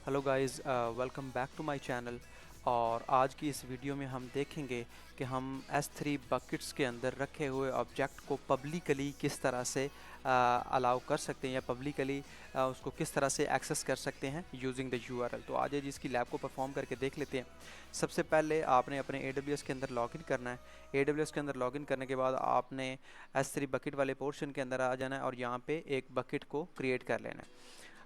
Hello guys, welcome back to my channel. और आज की इस वीडियो में हम देखेंगे कि हम S3 बकेट्स के अंदर रखे हुए ऑब्जेक्ट को पब्लिकली किस तरह से अलाउ कर सकते हैं या पब्लिकली उसको किस तरह से एक्सेस कर सकते हैं यूजिंग द URL। तो आज इसकी लैब को परफॉर्म करके देख लेते हैं। सबसे पहले आपने अपने AWS के अंदर लॉगिन करना है। AWS के अंदर लॉगिन करने के बाद आपने S3 बकेट वाले पोर्शन के अंदर आ जाना है और यहाँ पे एक बकेट को क्रिएट कर लेना है।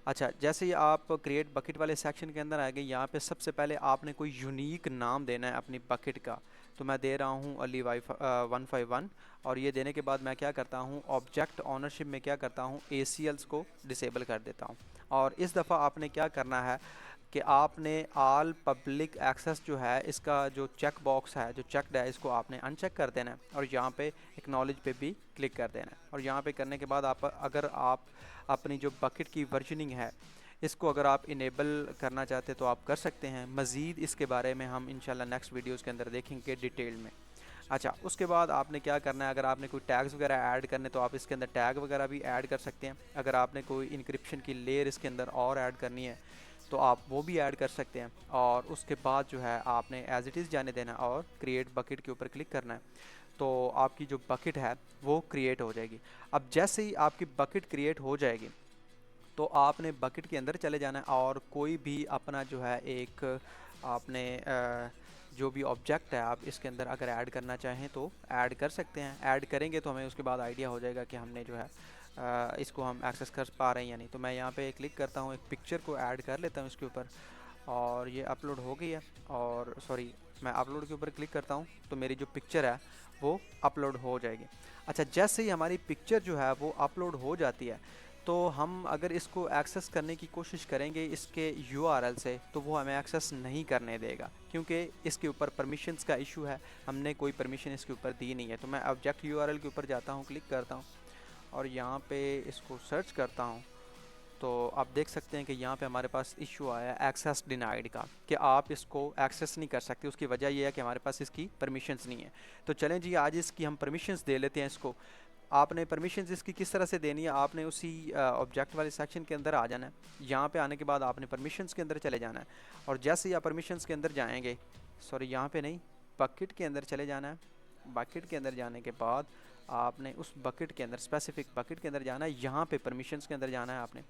अच्छा, जैसे ही आप क्रिएट बकेट वाले सेक्शन के अंदर आ गए, यहाँ पे सबसे पहले आपने कोई यूनिक नाम देना है अपनी बकेट का। तो मैं दे रहा हूँ अली वाई 151। और ये देने के बाद मैं क्या करता हूँ, ऑब्जेक्ट ऑनरशिप में क्या करता हूँ, ACLs को डिसेबल कर देता हूँ। और इस दफ़ा आपने क्या करना है कि आपने आल पब्लिक एक्सेस जो है, इसका जो चेक बॉक्स है, जो चेकड है, इसको आपने अनचेक कर देना है और यहाँ पे एक्नॉलेज पे भी क्लिक कर देना है। और यहाँ पे करने के बाद अगर आप अपनी जो बकेट की वर्जनिंग है, इसको अगर आप इनेबल करना चाहते तो आप कर सकते हैं। मज़ीद इसके बारे में हम इंशाल्लाह नेक्स्ट वीडियोज़ के अंदर देखेंगे डिटेल में। अच्छा, उसके बाद आपने क्या करना है, अगर आपने कोई टैग्स वगैरह ऐड करने तो आप इसके अंदर टैग वगैरह भी ऐड कर सकते हैं। अगर आपने कोई इंक्रिप्शन की लेयर इसके अंदर और ऐड करनी है तो आप वो भी ऐड कर सकते हैं। और उसके बाद जो है आपने एज इट इज़ जाने देना और क्रिएट बकेट के ऊपर क्लिक करना है, तो आपकी जो बकेट है वो क्रिएट हो जाएगी। अब जैसे ही आपकी बकेट क्रिएट हो जाएगी तो आपने बकेट के अंदर चले जाना है और कोई भी अपना जो है एक आपने जो भी ऑब्जेक्ट है आप इसके अंदर अगर ऐड करना चाहें तो ऐड कर सकते हैं। ऐड करेंगे तो हमें उसके बाद आइडिया हो जाएगा कि हमने जो है इसको हम एक्सेस कर पा रहे हैं या नहीं। तो मैं यहाँ पे क्लिक करता हूँ, एक पिक्चर को ऐड कर लेता हूँ इसके ऊपर और ये अपलोड हो गई है। और सॉरी, मैं अपलोड के ऊपर क्लिक करता हूँ तो मेरी जो पिक्चर है वो अपलोड हो जाएगी। अच्छा, जैसे ही हमारी पिक्चर जो है वो अपलोड हो जाती है तो हम अगर इसको एक्सेस करने की कोशिश करेंगे इसके URL से तो वो हमें एक्सेस नहीं करने देगा, क्योंकि इसके ऊपर परमिशंस का इशू है। हमने कोई परमिशन इसके ऊपर दी नहीं है। तो मैं ऑब्जेक्ट URL के ऊपर जाता हूँ, क्लिक करता हूँ और यहाँ पे इसको सर्च करता हूँ तो आप देख सकते हैं कि यहाँ पे हमारे पास इशू आया है एक्सेस डिनाइड का, कि आप इसको एक्सेस नहीं कर सकते। उसकी वजह यह है कि हमारे पास इसकी परमिशंस नहीं है। तो चलें जी, आज इसकी हम परमिशंस दे लेते हैं इसको। आपने परमिशंस इसकी किस तरह से देनी है, आपने उसी ऑब्जेक्ट वाले सेक्शन के अंदर आ जाना है। यहाँ पे आने के बाद आपने परमिशंस के अंदर चले जाना है और जैसे ही आप परमिशंस के अंदर जाएंगे, सॉरी यहाँ पे नहीं, बकेट के अंदर चले जाना है। बकेट के अंदर जाने के बाद आपने उस बकेट के अंदर, स्पेसिफिक बकेट के अंदर जाना है, यहाँ पे परमिशंस के अंदर जाना है आपने।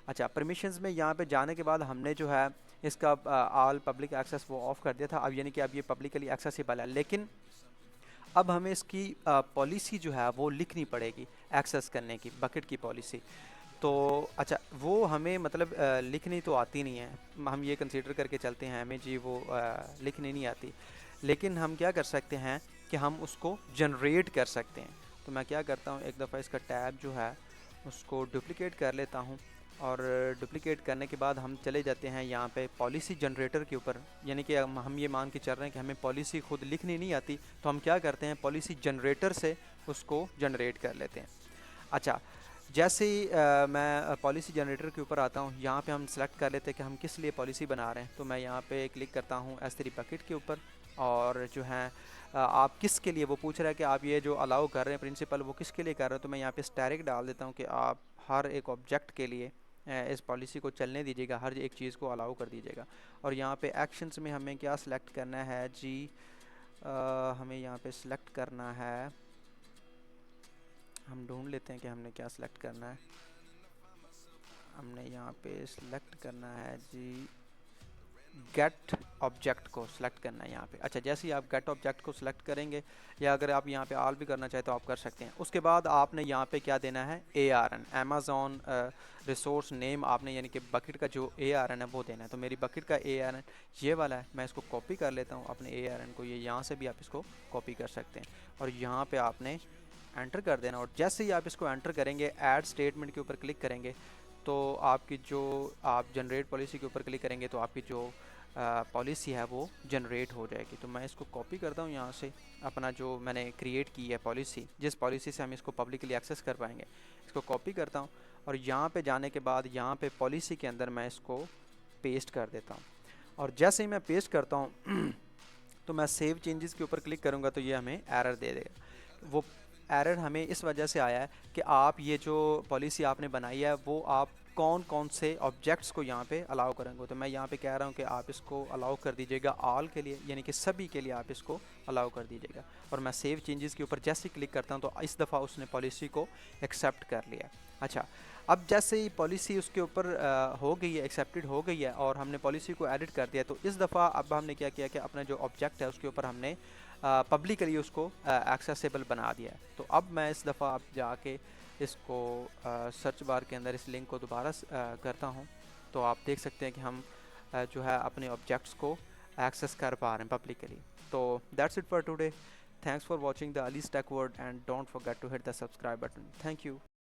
अच्छा, परमिशंस में यहाँ पे जाने के बाद हमने जो है इसका ऑल पब्लिक एक्सेस वो ऑफ़ कर दिया था। अब यानी कि अब ये पब्लिकली एक्सेसिबल है, लेकिन अब हमें इसकी पॉलिसी जो है वो लिखनी पड़ेगी एक्सेस करने की, बकेट की पॉलिसी। तो अच्छा, वो हमें मतलब लिखनी तो आती नहीं है, हम ये कंसीडर करके चलते हैं हमें जी वो लिखनी नहीं आती। लेकिन हम क्या कर सकते हैं कि हम उसको जनरेट कर सकते हैं। तो मैं क्या करता हूँ, एक दफ़ा इसका टैब जो है उसको डुप्लिकेट कर लेता हूँ और डुप्लिकेट करने के बाद हम चले जाते हैं यहाँ पे पॉलिसी जनरेटर के ऊपर। यानी कि हम ये मान के चल रहे हैं कि हमें पॉलिसी खुद लिखनी नहीं आती, तो हम क्या करते हैं, पॉलिसी जनरेटर से उसको जनरेट कर लेते हैं। अच्छा, जैसे ही मैं पॉलिसी जनरेटर के ऊपर आता हूँ, यहाँ पे हम सेलेक्ट कर लेते हैं कि हम किस लिए पॉलिसी बना रहे हैं। तो मैं यहाँ पे क्लिक करता हूँ S3 बकेट के ऊपर और जो है आप किसके लिए, वो पूछ रहा है कि आप ये जो अलाउ कर रहे हैं प्रिंसिपल, वो किसके लिए कर रहे हो। तो मैं यहाँ पे स्टैटिक डाल देता हूँ कि आप हर एक ऑब्जेक्ट के लिए इस पॉलिसी को चलने दीजिएगा, हर एक चीज़ को अलाउ कर दीजिएगा। और यहाँ पे एक्शंस में हमें क्या सिलेक्ट करना है जी, हमें यहाँ पे सिलेक्ट करना है, हम ढूंढ लेते हैं कि हमने क्या सिलेक्ट करना है। हमने यहाँ पे सिलेक्ट करना है जी, गेट ऑब्जेक्ट को सिलेक्ट करना है यहाँ पे। अच्छा, जैसे ही आप गेट ऑब्जेक्ट को सिलेक्ट करेंगे, या अगर आप यहाँ पे ऑल भी करना चाहें तो आप कर सकते हैं। उसके बाद आपने यहाँ पे क्या देना है, ARN, अमेज़ॉन रिसोर्स नेम आपने, यानी कि बकेट का जो ARN है वो देना है। तो मेरी बकेट का ARN ये वाला है, मैं इसको कॉपी कर लेता हूँ अपने ARN को। ये यहाँ से भी आप इसको कॉपी कर सकते हैं और यहाँ पर आपने एंटर कर देना। और जैसे ही आप इसको एंटर करेंगे, ऐड स्टेटमेंट के ऊपर क्लिक करेंगे तो आपकी जो, आप जनरेट पॉलिसी के ऊपर क्लिक करेंगे तो आपकी जो पॉलिसी है वो जनरेट हो जाएगी। तो मैं इसको कॉपी करता हूँ यहाँ से, अपना जो मैंने क्रिएट की है पॉलिसी, जिस पॉलिसी से हम इसको पब्लिकली एक्सेस कर पाएंगे, इसको कॉपी करता हूँ और यहाँ पे जाने के बाद यहाँ पे पॉलिसी के अंदर मैं इसको पेस्ट कर देता हूँ। और जैसे ही मैं पेस्ट करता हूँ तो मैं सेव चेंजेस के ऊपर क्लिक करूँगा तो ये हमें एरर दे देगा। वो एरर हमें इस वजह से आया है कि आप ये जो पॉलिसी आपने बनाई है वो आप कौन कौन से ऑब्जेक्ट्स को यहाँ पे अलाउ करेंगे। तो मैं यहाँ पे कह रहा हूँ कि आप इसको अलाउ कर दीजिएगा ऑल के लिए, यानी कि सभी के लिए आप इसको अलाउ कर दीजिएगा। और मैं सेव चेंजेस के ऊपर जैसे ही क्लिक करता हूँ तो इस दफ़ा उसने पॉलिसी को एक्सेप्ट कर लिया। अच्छा, अब जैसे ही पॉलिसी उसके ऊपर हो गई है, एक्सेप्टेड हो गई है और हमने पॉलिसी को एडिट कर दिया, तो इस दफ़ा अब हमने क्या किया कि अपना जो ऑब्जेक्ट है उसके ऊपर हमने पब्लिकली उसको एक्सेसिबल बना दिया है। तो अब मैं इस दफ़ा अब जाके इसको सर्च बार के अंदर इस लिंक को दोबारा करता हूँ, तो आप देख सकते हैं कि हम जो है अपने ऑब्जेक्ट्स को एक्सेस कर पा रहे हैं पब्लिकली। तो that's it for today. Thanks for watching the Ali's tech world and don't forget to hit the subscribe button. Thank you.